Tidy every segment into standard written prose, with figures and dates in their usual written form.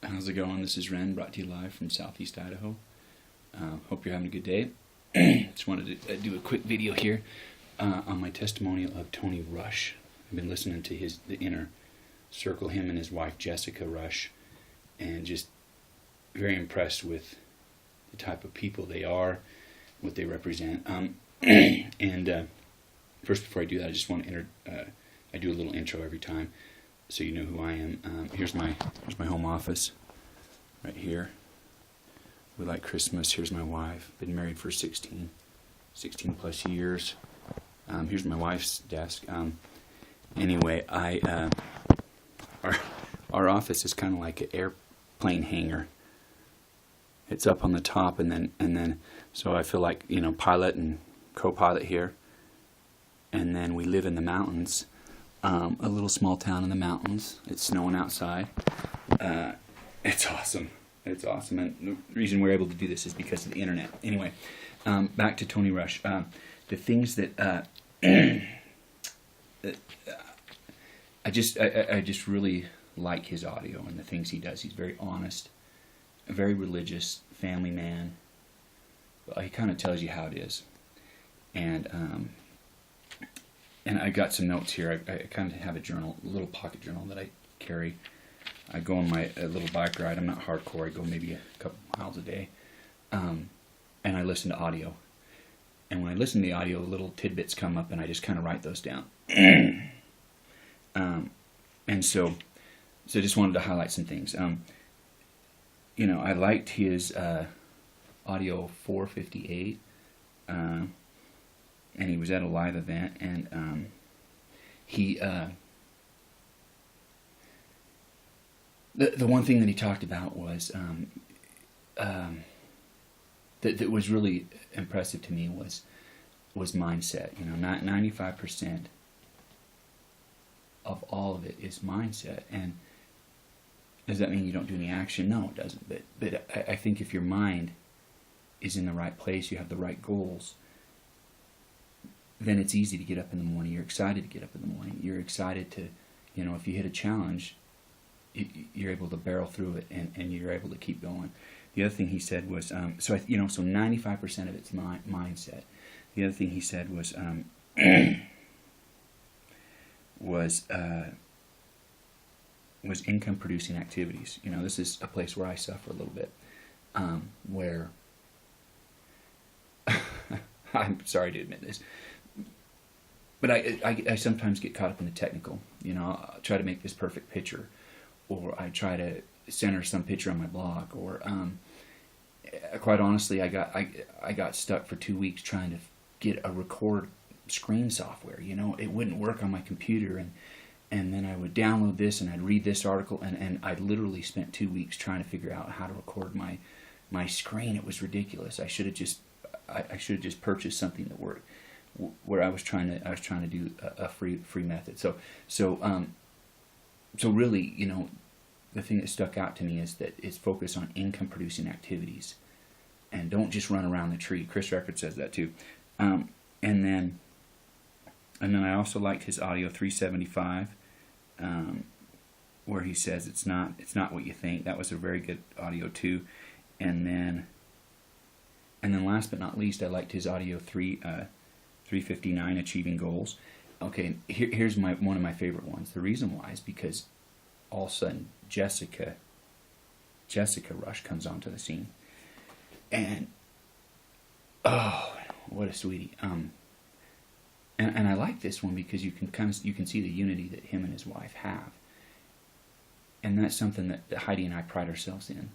How's it going? This is Ren, brought to you live from Southeast Idaho. Hope you're having a good day. Just wanted to do a quick video here on my testimonial of Tony Rush. I've been listening to the Inner Circle, him and his wife Jessica Rush, and just very impressed with the type of people they are, what they represent. First, before I do that, I just want to I do a little intro every time, so you know who I am. Here's my home office, right here. We like Christmas. Here's my wife. Been married for 16 plus years. Here's my wife's desk. Anyway, our office is kind of like an airplane hangar. It's up on the top, and then so I feel like, pilot and co-pilot here. And then we live in the mountains, a little small town in the mountains. It's snowing outside. It's awesome. It's awesome. And the reason we're able to do this is because of the internet. Anyway, back to Tony Rush. The things that I just really like his audio and the things he does. He's very honest, a very religious, family man. He kind of tells you how it is. And I got some notes here. I kind of have a journal, a little pocket journal that I carry. I go on my little bike ride. I'm not hardcore. I go maybe a couple miles a day. And I listen to audio. And when I listen to the audio, little tidbits come up, and I just kind of write those down. And so I just wanted to highlight some things. I liked his audio 458. And he was at a live event, and the one thing that he talked about was that was really impressive to me was mindset. 95% of all of it is mindset. And does that mean you don't do any action? No, it doesn't. But I think if your mind is in the right place, you have the right goals, then it's easy to get up in the morning. You're excited to get up in the morning. You're excited to, if you hit a challenge, you're able to barrel through it, and you're able to keep going. The other thing he said was, so 95% of it's mindset. The other thing he said was, was income producing activities. This is a place where I suffer a little bit, where I'm sorry to admit this, but I sometimes get caught up in the technical. I'll try to make this perfect picture, or I try to center some picture on my blog, or quite honestly, I got stuck for 2 weeks trying to get a record screen software. It wouldn't work on my computer, and then I would download this, and I'd read this article, and I literally spent 2 weeks trying to figure out how to record my screen. It was ridiculous. I should have just purchased something that worked. Where I was trying to do a free method. So really, the thing that stuck out to me is that it's focused on income producing activities, and don't just run around the tree. Chris Record says that too. And then I also liked his audio 375, where he says it's not what you think. That was a very good audio too. And then last but not least, I liked his audio 359, Achieving Goals. Okay, here's one of my favorite ones. The reason why is because all of a sudden Jessica Rush comes onto the scene, and oh, what a sweetie. And I like this one because you can see the unity that him and his wife have, and that's something that Heidi and I pride ourselves in.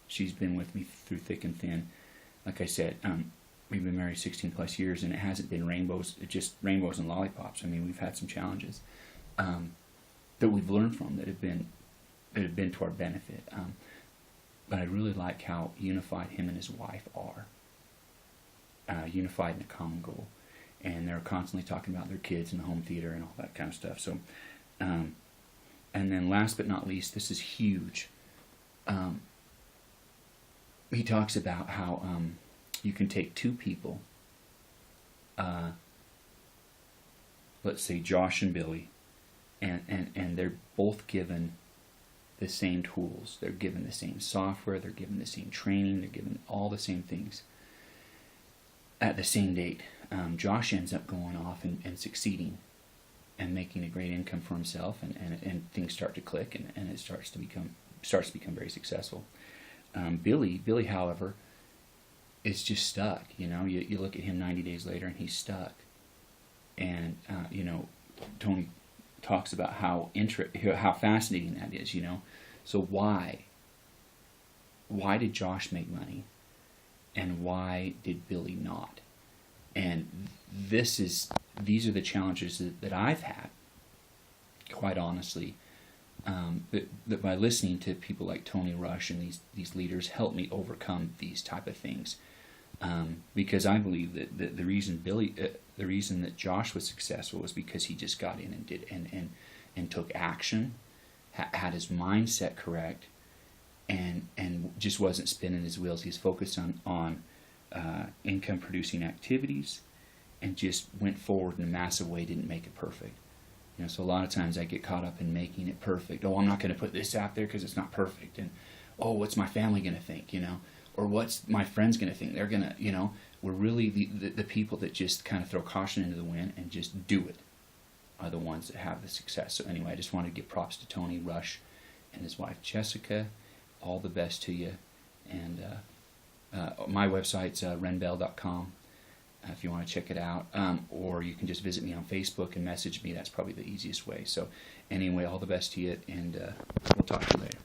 She's been with me through thick and thin. Like I said, we've been married 16 plus years, and it hasn't been rainbows, just rainbows and lollipops. I mean, we've had some challenges that we've learned from that have been to our benefit. But I really like how unified him and his wife are, unified in a common goal, and they're constantly talking about their kids and the home theater and all that kind of stuff. So, and then last but not least, this is huge. He talks about how you can take two people, let's say Josh and Billy, and they're both given the same tools. They're given the same software. They're given the same training. They're given all the same things at the same date. Josh ends up going off and succeeding and making a great income for himself, and things start to click, and it starts to become very successful. Billy, however, is just stuck. You look at him 90 days later, and he's stuck. And Tony talks about how fascinating that is. So why did Josh make money, and why did Billy not? And these are the challenges that I've had, quite honestly, that by listening to people like Tony Rush and these leaders help me overcome these type of things, because I believe that the reason that Josh was successful was because he just got in and did and took action, had his mindset correct, and just wasn't spinning his wheels. He's focused on income producing activities, and just went forward in a massive way. Didn't make it perfect. So a lot of times I get caught up in making it perfect. Oh, I'm not going to put this out there because it's not perfect. And oh, what's my family going to think? Or what's my friends going to think? They're going to, we're really the people that just kind of throw caution into the wind and just do it are the ones that have the success. So anyway, I just wanted to give props to Tony Rush and his wife Jessica. All the best to you. And my website's renbell.com. If you want to check it out, or you can just visit me on Facebook and message me. That's probably the easiest way. So anyway, all the best to you, and we'll talk to you later.